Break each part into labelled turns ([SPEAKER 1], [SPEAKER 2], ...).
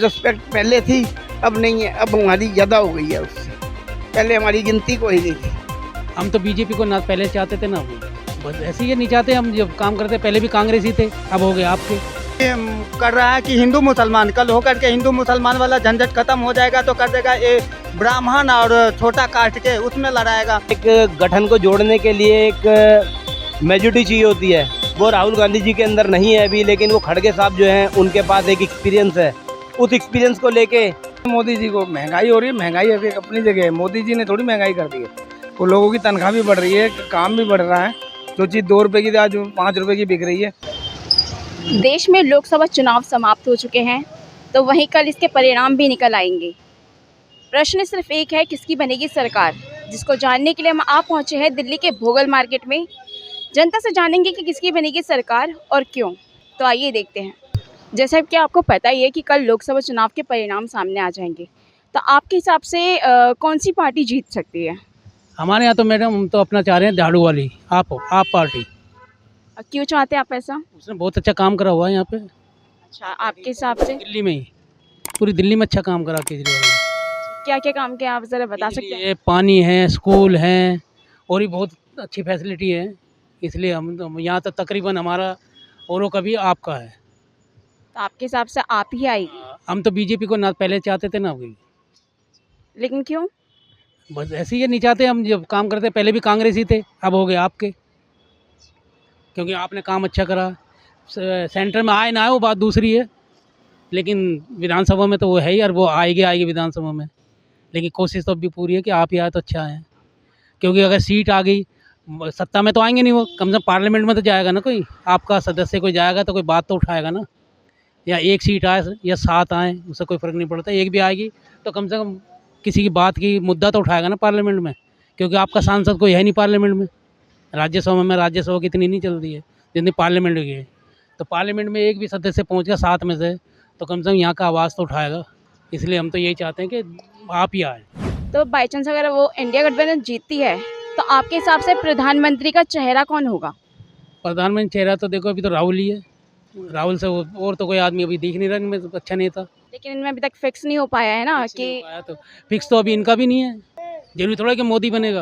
[SPEAKER 1] Respect पहले थी, अब नहीं है, अब हमारी ज़्यादा हो गई है उससे। पहले हमारी गिनती कोई नहीं थी।
[SPEAKER 2] हम तो बीजेपी को ना पहले चाहते थे ना, बस ऐसे ही नहीं चाहते। हम जब काम करते पहले भी कांग्रेस ही थे, अब हो गए आपके।
[SPEAKER 3] कर रहा है कि हिंदू मुसलमान, कल होकर के हिंदू मुसलमान वाला झंझट खत्म हो जाएगा तो कर देगा ये ब्राह्मण और छोटा कास्ट के उसमें लड़ाएगा।
[SPEAKER 4] एक गठन को जोड़ने के लिए एक मेजोरिटी चाहिए होती है, वो राहुल गांधी जी के अंदर नहीं है अभी, लेकिन वो खड़गे साहब जो हैं उनके पास एक एक्सपीरियंस है। उस एक्सपीरियंस को लेके
[SPEAKER 5] मोदी जी को महंगाई हो रही है, महंगाई अभी अपनी जगह है, मोदी जी ने थोड़ी महंगाई कर दी है। वो लोगों की तनख्वाह भी बढ़ रही है, काम भी बढ़ रहा है, जो चीज़ 2 रुपये की आज 5 रुपये की बिक रही है।
[SPEAKER 6] देश में लोकसभा चुनाव समाप्त हो चुके हैं, तो वहीं कल इसके परिणाम भी निकल आएंगे। प्रश्न सिर्फ एक है, किसकी बनेगी सरकार, जिसको जानने के लिए हम आप पहुंचे हैं दिल्ली के भोगल मार्केट में। जनता से जानेंगे कि किसकी बनेगी सरकार और क्यों। तो आइए देखते हैं। जैसा कि आपको पता ही है कि कल लोकसभा चुनाव के परिणाम सामने आ जाएंगे, तो आपके हिसाब से कौन सी पार्टी जीत सकती है?
[SPEAKER 2] हमारे यहाँ तो मैडम हम तो अपना चाह रहे हैं झाड़ू वाली आप पार्टी।
[SPEAKER 6] क्यों चाहते हैं आप ऐसा?
[SPEAKER 2] उसने बहुत अच्छा काम करा हुआ है यहाँ पे।
[SPEAKER 6] अच्छा, आपके हिसाब से
[SPEAKER 2] दिल्ली में ही, पूरी दिल्ली में अच्छा काम करा केजरीवाल ने।
[SPEAKER 6] क्या क्या काम किया आप ज़रा बता सकते हैं?
[SPEAKER 2] पानी है, स्कूल हैं और भी बहुत अच्छी फैसिलिटी है, इसलिए हम यहाँ तक तकरीबन हमारा औरों का भी आपका है।
[SPEAKER 6] तो आपके हिसाब से आप ही आएगी?
[SPEAKER 2] हम तो बीजेपी को ना पहले चाहते थे ना, अभी
[SPEAKER 6] लेकिन क्यों?
[SPEAKER 2] बस ऐसे ही नहीं चाहते। हम जब काम करते पहले भी कांग्रेस ही थे, अब हो गए आपके, क्योंकि आपने काम अच्छा करा। सेंटर में आए ना आए वो बात दूसरी है, लेकिन विधानसभा में तो वो है ही, और वो आएगी विधानसभा में। लेकिन कोशिश तो अब भी पूरी है कि आप ही आए तो अच्छा है, क्योंकि अगर सीट आ गई, सत्ता में तो आएंगे नहीं वो, कम से कम पार्लियामेंट में तो जाएगा ना, कोई आपका सदस्य कोई जाएगा तो कोई बात तो उठाएगा ना। या एक सीट आए या 7 आए, उससे कोई फ़र्क नहीं पड़ता। एक भी आएगी तो कम से कम किसी की बात की मुद्दा तो उठाएगा ना पार्लियामेंट में, क्योंकि आपका सांसद कोई है नहीं पार्लियामेंट में। राज्यसभा की इतनी नहीं चलती है जितनी पार्लियामेंट की है। तो पार्लियामेंट में एक भी सदस्य पहुँच गया 7 में से, तो कम से कम यहाँ का आवाज़ तो उठाएगा। इसलिए हम तो यही चाहते हैं कि आप ही आए।
[SPEAKER 6] तो बाई चांस अगर वो इंडिया गठबंधन जीतती है, तो आपके हिसाब से प्रधानमंत्री का चेहरा कौन होगा?
[SPEAKER 2] प्रधानमंत्री चेहरा तो देखो अभी तो राहुल ही है। राहुल से और तो कोई आदमी अभी दिख नहीं रहा इनमें, तो अच्छा नेता।
[SPEAKER 6] लेकिन इनमें अभी तक फिक्स नहीं हो पाया है ना कि
[SPEAKER 2] तो फिक्स तो अभी इनका भी नहीं है। जरूरी थोड़ा कि मोदी बनेगा,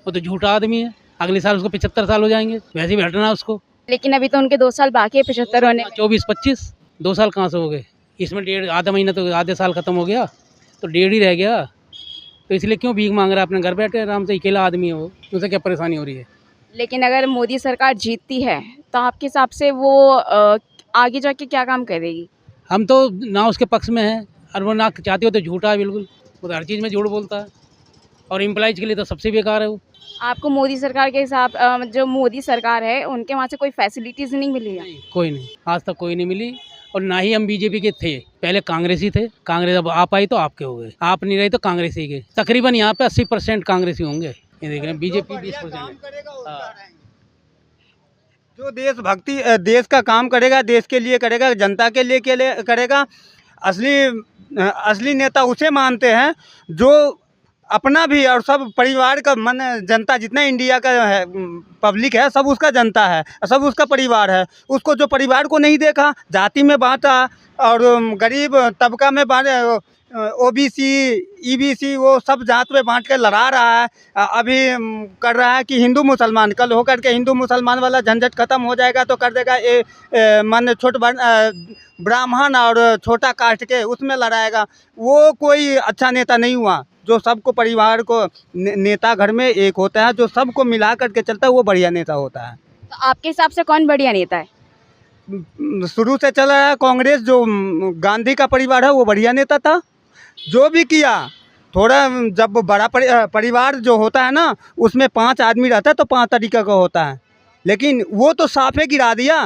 [SPEAKER 2] वो तो झूठा आदमी है। अगले साल उसको 75 साल हो जाएंगे, वैसे भी हटना उसको।
[SPEAKER 6] लेकिन अभी तो उनके 2 साल बाकी है 75 होने में।
[SPEAKER 2] 24-25 2 साल कहाँ से हो गए? इसमें डेढ़ आधा महीना तो आधे साल ख़त्म हो गया, तो 1.5 ही रह गया। तो इसलिए क्यों भीख मांग रहा है? अपने घर बैठे आराम से, अकेला आदमी है वो, उसे क्या परेशानी हो रही है?
[SPEAKER 6] लेकिन अगर मोदी सरकार जीतती है, तो आपके हिसाब से वो आगे जाके क्या काम करेगी?
[SPEAKER 2] हम तो ना उसके पक्ष में हैं, और वो ना चाहती हो तो झूठा है बिल्कुल, वो तो हर चीज़ में झूठ बोलता है, और एम्प्लॉइज के लिए तो सबसे बेकार है वो।
[SPEAKER 6] आपको मोदी सरकार के हिसाब जो मोदी सरकार है उनके वहाँ से कोई फैसिलिटीज़ नहीं मिली है?
[SPEAKER 2] कोई नहीं, आज तक कोई नहीं मिली। और ना ही हम बीजेपी के थे, पहले कांग्रेस ही थे। कांग्रेस अब आप आई तो आपके हो गए, आप नहीं रही तो कांग्रेस ही के। तकरीबन यहाँ पे 80% कांग्रेस ही होंगे, ये देख रहे हैं। बीजेपी 20%।
[SPEAKER 3] जो देशभक्ति, देश का काम करेगा, देश के लिए करेगा, जनता के लिए करेगा, असली नेता उसे मानते हैं जो अपना भी और सब परिवार का मन, जनता जितना इंडिया का है, पब्लिक है, सब उसका जनता है, सब उसका परिवार है। उसको जो परिवार को नहीं देखा, जाति में बांटा और गरीब तबका में बांटे, OBC, EBC वो सब जात में बांट के लड़ा रहा है। अभी कर रहा है कि हिंदू मुसलमान, कल होकर के हिंदू मुसलमान वाला झंझट खत्म हो जाएगा तो कर देगा ये ब्राह्मण और छोटा कास्ट के उसमें लड़ाएगा। वो कोई अच्छा नेता नहीं हुआ। जो सबको परिवार को नेता घर में एक होता है, जो सबको मिला करके चलता है, वो बढ़िया नेता होता है।
[SPEAKER 6] तो आपके हिसाब से कौन बढ़िया नेता है?
[SPEAKER 3] शुरू से चला है कांग्रेस, जो गांधी का परिवार है वो बढ़िया नेता था। जो भी किया, थोड़ा जब बड़ा परिवार जो होता है ना, उसमें 5 आदमी रहता है तो 5 तरीका का होता है, लेकिन वो तो साफे गिरा दिया,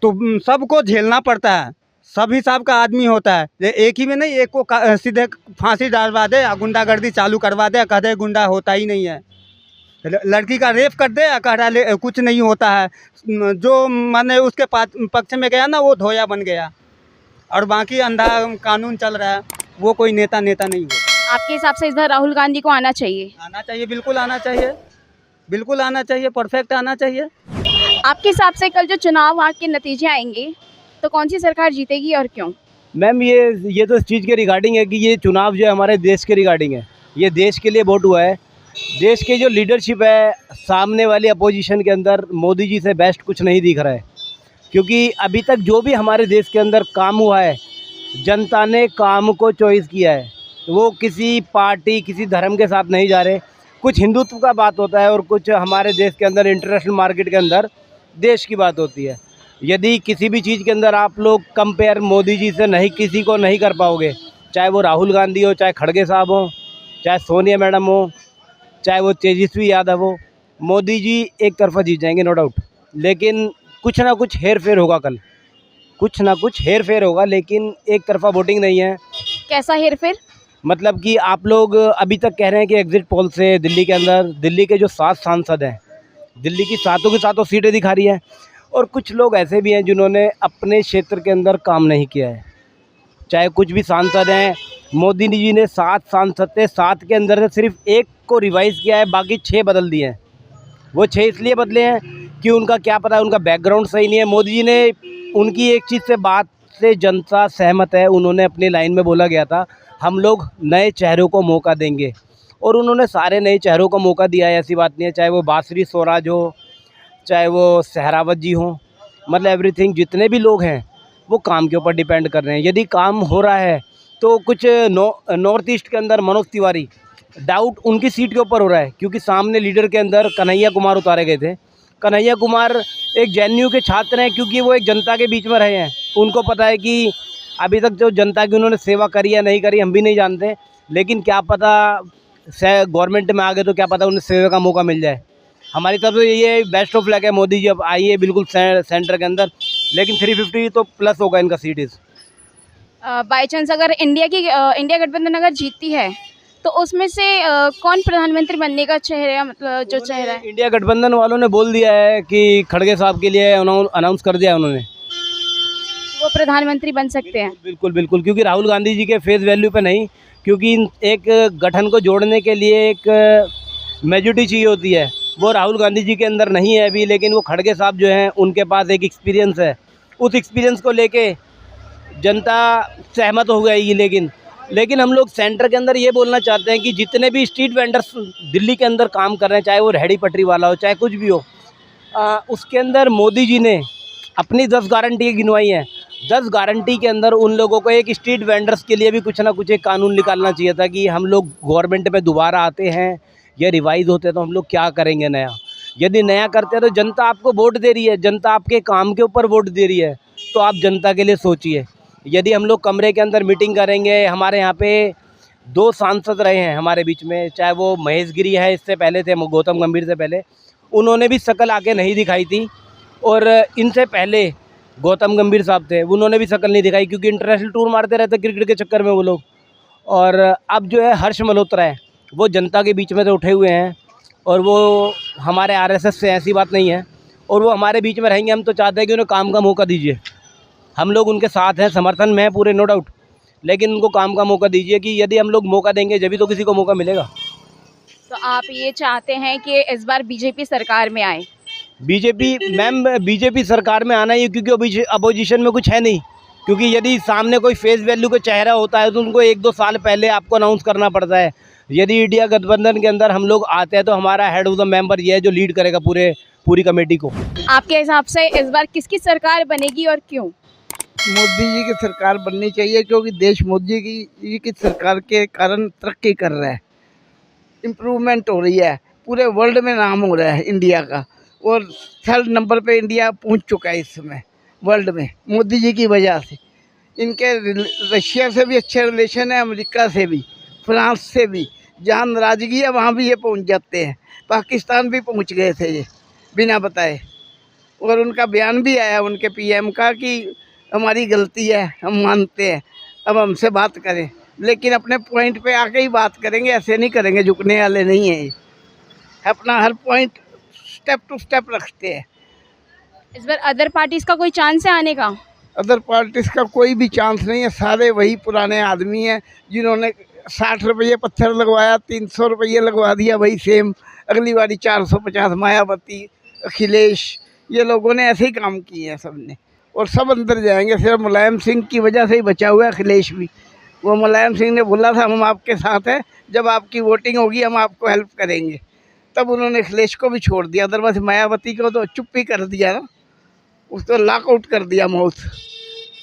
[SPEAKER 3] तो सबको झेलना पड़ता है। सब हिसाब का आदमी होता है, एक ही में नहीं। एक को सीधे फांसी डालवा दे या गुंडागर्दी चालू करवा दे, कह दे गुंडा होता ही नहीं है। लड़की का रेप कर दे या कह रहा कुछ नहीं होता है। जो माने उसके पक्ष में गया ना, वो धोया बन गया, और बाकी अंधा कानून चल रहा है। वो कोई नेता नहीं हुआ।
[SPEAKER 6] आपके हिसाब से इस बार राहुल गांधी को आना चाहिए?
[SPEAKER 3] आना चाहिए, बिल्कुल आना चाहिए, बिल्कुल आना चाहिए, परफेक्ट आना चाहिए।
[SPEAKER 6] आपके हिसाब से कल जो चुनाव के नतीजे आएंगे, तो कौन सी सरकार जीतेगी और क्यों?
[SPEAKER 4] मैम ये तो इस चीज़ के रिगार्डिंग है कि ये चुनाव जो है हमारे देश के रिगार्डिंग है, ये देश के लिए वोट हुआ है। देश की जो लीडरशिप है, सामने वाली अपोजिशन के अंदर मोदी जी से बेस्ट कुछ नहीं दिख रहा है, क्योंकि अभी तक जो भी हमारे देश के अंदर काम हुआ है, जनता ने काम को चॉइस किया है। वो किसी पार्टी, किसी धर्म के साथ नहीं जा रहे। कुछ हिंदुत्व का बात होता है और कुछ हमारे देश के अंदर इंटरनेशनल मार्केट के अंदर देश की बात होती है। यदि किसी भी चीज़ के अंदर आप लोग कंपेयर मोदी जी से नहीं, किसी को नहीं कर पाओगे, चाहे वो राहुल गांधी हो, चाहे खड़गे साहब हो, चाहे सोनिया मैडम हो, चाहे वो तेजस्वी यादव हो, मोदी जी एक तरफा जीत जाएंगे नो डाउट। लेकिन कुछ ना कुछ हेर फेर होगा, कल कुछ ना कुछ हेर फेर होगा, लेकिन एक तरफा वोटिंग नहीं है।
[SPEAKER 6] कैसा हेरफेर?
[SPEAKER 4] मतलब कि आप लोग अभी तक कह रहे हैं कि एग्जिट पोल से दिल्ली के अंदर, दिल्ली के जो 7 सांसद हैं, दिल्ली की सातों की सातों सीटें दिखा रही हैं। और कुछ लोग ऐसे भी हैं जिन्होंने अपने क्षेत्र के अंदर काम नहीं किया है। चाहे कुछ भी सांसद हैं, मोदी जी ने 7 सांसद थे, 7 के अंदर से सिर्फ 1 को रिवाइज़ किया है, बाकी 6 बदल दिए हैं। वो 6 इसलिए बदले हैं कि उनका क्या पता, उनका बैकग्राउंड सही नहीं है। मोदी जी ने उनकी एक चीज़ से बात से जनता सहमत है। उन्होंने अपनी लाइन में बोला गया था, हम लोग नए चेहरों को मौका देंगे, और उन्होंने सारे नए चेहरों को मौका दिया है। ऐसी बात नहीं है, चाहे वो बासरी स्वराज हो, चाहे वो सहरावत जी हों, मतलब एवरीथिंग, जितने भी लोग हैं वो काम के ऊपर डिपेंड कर रहे हैं। यदि काम हो रहा है तो कुछ नॉर्थ ईस्ट के अंदर मनोज तिवारी, डाउट उनकी सीट के ऊपर हो रहा है, क्योंकि सामने लीडर के अंदर कन्हैया कुमार उतारे गए थे। कन्हैया कुमार एक जेएनयू के छात्र हैं, क्योंकि वो एक जनता के बीच में रहे हैं। उनको पता है कि अभी तक जो जनता की उन्होंने सेवा करी या नहीं करी हम भी नहीं जानते, लेकिन क्या पता गवर्नमेंट में आ गए तो क्या पता उन्हें सेवा का मौका मिल जाए। हमारी तरफ से ये बेस्ट ऑफ लक है, मोदी जी अब आइए बिल्कुल सेंटर के अंदर, लेकिन 350 तो प्लस होगा इनका सीट।
[SPEAKER 6] बाई चांस अगर इंडिया गठबंधन अगर जीतती है तो उसमें से कौन प्रधानमंत्री बनने का चेहरा, मतलब जो चेहरा है?
[SPEAKER 4] इंडिया गठबंधन वालों ने बोल दिया है कि खड़गे साहब के लिए अनाउंस कर दिया है उन्होंने,
[SPEAKER 6] वो प्रधानमंत्री बन सकते हैं।
[SPEAKER 4] बिल्कुल बिल्कुल, क्योंकि राहुल गांधी जी के फेस वैल्यू पे नहीं, क्योंकि एक गठन को जोड़ने के लिए एक मेजॉरिटी चाहिए होती है, वो राहुल गांधी जी के अंदर नहीं है अभी। लेकिन वो खड़गे साहब जो हैं उनके पास एक एक्सपीरियंस है, उस एक्सपीरियंस को लेके जनता सहमत हो गई। लेकिन हम लोग सेंटर के अंदर ये बोलना चाहते हैं कि जितने भी स्ट्रीट वेंडर्स दिल्ली के अंदर काम कर रहे हैं, चाहे वो रेहड़ी पटरी वाला हो, चाहे कुछ भी हो, उसके अंदर मोदी जी ने अपनी 10 गारंटी गिनवाई हैं। 10 गारंटी के अंदर उन लोगों को एक स्ट्रीट वेंडर्स के लिए भी कुछ ना कुछ एक कानून निकालना चाहिए था कि हम लोग गवर्नमेंट पे दोबारा आते हैं या रिवाइज होते हैं तो हम लोग क्या करेंगे नया। यदि नया करते हैं तो जनता आपको वोट दे रही है, जनता आपके काम के ऊपर वोट दे रही है, तो आप जनता के लिए सोचिए। यदि हम लोग कमरे के अंदर मीटिंग करेंगे, हमारे यहाँ पे 2 सांसद रहे हैं हमारे बीच में, चाहे वो महेश गिरी है, इससे पहले थे गौतम गंभीर से पहले, उन्होंने भी शक्ल आके नहीं दिखाई थी, और इनसे पहले गौतम गंभीर साहब थे, उन्होंने भी शक्ल नहीं दिखाई, क्योंकि इंटरनेशनल टूर मारते रहते क्रिकेट के चक्कर में वो लोग। और अब जो है हर्ष मल्होत्रा है, वो जनता के बीच में से उठे हुए हैं, और वो हमारे आरएसएस से, ऐसी बात नहीं है, और वो हमारे बीच में रहेंगे। हम तो चाहते हैं कि उन्हें काम का मौका दीजिए, हम लोग उनके साथ हैं, समर्थन में हैं पूरे, नो डाउट, लेकिन उनको काम का मौका दीजिए कि यदि हम लोग मौका देंगे जब भी तो किसी को मौका मिलेगा।
[SPEAKER 6] तो आप ये चाहते हैं कि इस बार बीजेपी सरकार में आए?
[SPEAKER 4] बीजेपी सरकार में आना ही, क्योंकि अपोजिशन में कुछ है नहीं, क्योंकि यदि सामने कोई फेस वैल्यू का चेहरा होता है तो उनको 1-2 साल पहले आपको अनाउंस करना पड़ता है। यदि इंडिया गठबंधन के अंदर हम लोग आते हैं तो हमारा हेड ऑफ द मेंबर ये है जो लीड करेगा पूरी कमेटी को।
[SPEAKER 6] आपके हिसाब से इस बार किसकी सरकार बनेगी और क्यों?
[SPEAKER 1] मोदी जी की सरकार बननी चाहिए, क्योंकि देश मोदी जी की सरकार के कारण तरक्की कर रहा है, इम्प्रूवमेंट हो रही है, पूरे वर्ल्ड में नाम हो रहा है इंडिया का, और 3rd नंबर पे इंडिया पहुंच चुका है इस समय वर्ल्ड में, मोदी जी की वजह से। इनके रशिया से भी अच्छे रिलेशन है, अमेरिका से भी, फ्रांस से भी, जहाँ नाराजगी है वहाँ भी ये पहुंच जाते हैं। पाकिस्तान भी पहुंच गए थे ये बिना बताए, और उनका बयान भी आया उनके पीएम का कि हमारी गलती है, हम मानते हैं, अब हमसे बात करें, लेकिन अपने पॉइंट पे आके ही बात करेंगे, ऐसे नहीं करेंगे, झुकने वाले नहीं हैं ये, अपना हर पॉइंट स्टेप टू स्टेप रखते हैं।
[SPEAKER 6] इस बार अदर पार्टीज का कोई चांस है आने का?
[SPEAKER 1] अदर पार्टीज का कोई भी चांस नहीं है, सारे वही पुराने आदमी हैं जिन्होंने 60 रुपये पत्थर लगवाया, 300 रुपये लगवा दिया, वही सेम अगली बारी 450। मायावती, अखिलेश, ये लोगों ने ऐसे ही काम किए हैं सबने, और सब अंदर जाएंगे। सिर्फ मुलायम सिंह की वजह से ही बचा हुआ है अखिलेश भी। वो मुलायम सिंह ने बोला था हम आपके साथ हैं, जब आपकी वोटिंग होगी हम आपको हेल्प करेंगे, तब उन्होंने अखिलेश को भी छोड़ दिया। अदरवाइज मायावती को तो चुप ही कर दिया ना, उसको लॉकआउट कर दिया मौत,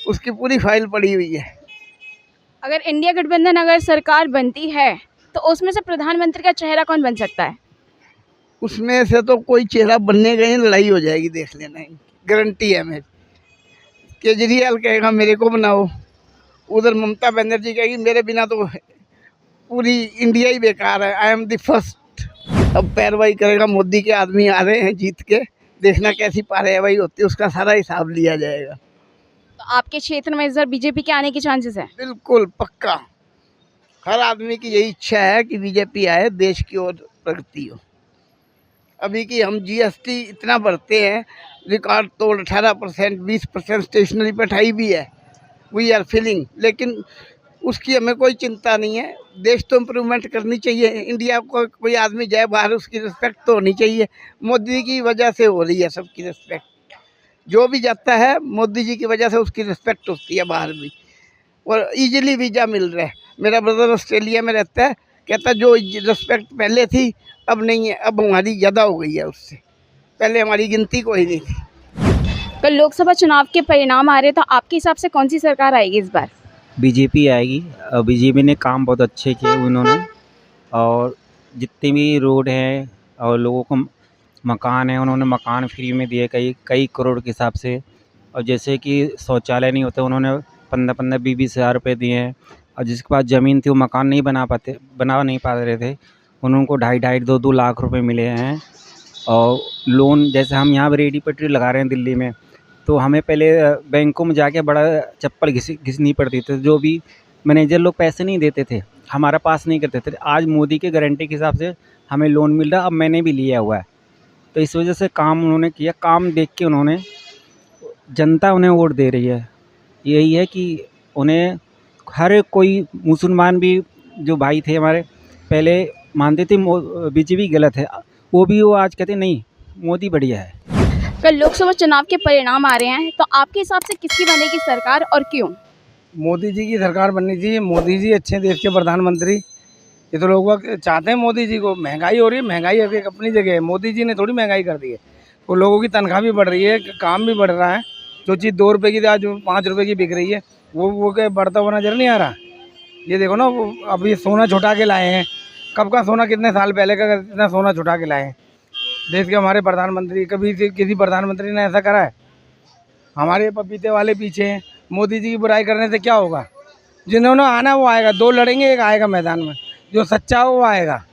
[SPEAKER 1] उसकी पूरी फाइल पड़ी हुई है।
[SPEAKER 6] अगर इंडिया गठबंधन अगर सरकार बनती है तो उसमें से प्रधानमंत्री का चेहरा कौन बन सकता है?
[SPEAKER 1] उसमें से तो कोई चेहरा बनने गई, लड़ाई हो जाएगी, देख लेना, गारंटी है मेरी। केजरीवाल कहेगा मेरे को बनाओ, उधर ममता बनर्जी कहेगी मेरे बिना तो पूरी इंडिया ही बेकार है, आई एम द फर्स्ट। अब पैरवाई करेगा, मोदी के आदमी आ रहे हैं जीत के, देखना कैसी पैरवाई होती है, उसका सारा हिसाब लिया जाएगा।
[SPEAKER 6] तो आपके क्षेत्र में इस बार बीजेपी के आने के चांसेस है?
[SPEAKER 1] बिल्कुल पक्का, हर आदमी की यही इच्छा है कि बीजेपी आए, देश की ओर प्रगति हो। अभी की हम जीएसटी इतना बढ़ते हैं, रिकॉर्ड तोड़ 18%, 20% स्टेशनरी पर 28 भी है, वी आर फीलिंग, लेकिन उसकी हमें कोई चिंता नहीं है। देश तो इम्प्रूवमेंट करनी चाहिए, इंडिया को कोई आदमी जाए बाहर उसकी रिस्पेक्ट तो होनी चाहिए। मोदी की वजह से हो रही है सबकी रिस्पेक्ट, जो भी जाता है मोदी जी की वजह से उसकी रिस्पेक्ट होती है बाहर भी, और इजीली वीज़ा मिल रहा है। मेरा ब्रदर ऑस्ट्रेलिया में रहता है, कहता जो रिस्पेक्ट पहले थी अब नहीं है, अब हमारी ज़्यादा हो गई है उससे, पहले हमारी गिनती कोई नहीं थी।
[SPEAKER 6] कल लोकसभा चुनाव के परिणाम आ रहे, तो आपके हिसाब से कौन सी सरकार आएगी इस बार?
[SPEAKER 7] बीजेपी आएगी। और बीजेपी ने काम बहुत अच्छे किए उन्होंने, और जितने भी रोड हैं और लोगों को मकान है, उन्होंने मकान फ्री में दिए कई करोड़ के हिसाब से। और जैसे कि शौचालय नहीं होते, उन्होंने 15-15, 20-20 हज़ार रुपये दिए हैं। और जिसके पास ज़मीन थी वो मकान बना नहीं पा रहे थे, उनको 2.5 2 लाख रुपए मिले हैं। और लोन, जैसे हम यहाँ रेडी पटरी लगा रहे हैं दिल्ली में, तो हमें पहले बैंकों में जाके बड़ा चप्पल घिसनी पड़ती थी, जो भी मैनेजर लोग पैसे नहीं देते थे, हमारा पास नहीं करते थे। आज मोदी के गारंटी के हिसाब से हमें लोन मिल रहा, अब मैंने भी लिया हुआ है। तो इस वजह से काम उन्होंने किया, काम देख के उन्होंने, जनता उन्हें वोट दे रही है। यही है कि उन्हें हर कोई, मुसलमान भी जो भाई थे हमारे पहले मानते थे बीजेपी गलत है, वो आज कहते नहीं मोदी बढ़िया है।
[SPEAKER 6] कल लोकसभा चुनाव के परिणाम आ रहे हैं, तो आपके हिसाब से किसकी बनेगी सरकार और क्यों?
[SPEAKER 5] मोदी जी की सरकार बननी चाहिए। मोदी जी अच्छे देश के प्रधानमंत्री, ये तो लोग चाहते हैं मोदी जी को। महंगाई हो रही है, महंगाई एक अपनी जगह है, मोदी जी ने थोड़ी महंगाई कर दी है। वो लोगों की तनख्वाह भी बढ़ रही है, काम भी बढ़ रहा है। जो चीज़ 2 रुपये की थी आज 5 रुपये की बिक रही है, वो क्या बढ़ता हुआ नजर नहीं आ रहा? ये देखो ना, वो अभी सोना छुटा के लाए हैं, कब का सोना, कितने साल पहले का इतना सोना छुटा के लाए हैं देश के हमारे प्रधानमंत्री। कभी किसी प्रधानमंत्री ने ऐसा करा है? हमारे पपीते वाले पीछे हैं। मोदी जी की बुराई करने से क्या होगा? जिन्होंने आना वो आएगा, 2 लड़ेंगे, एक आएगा मैदान में, जो सच्चा हो वो आएगा।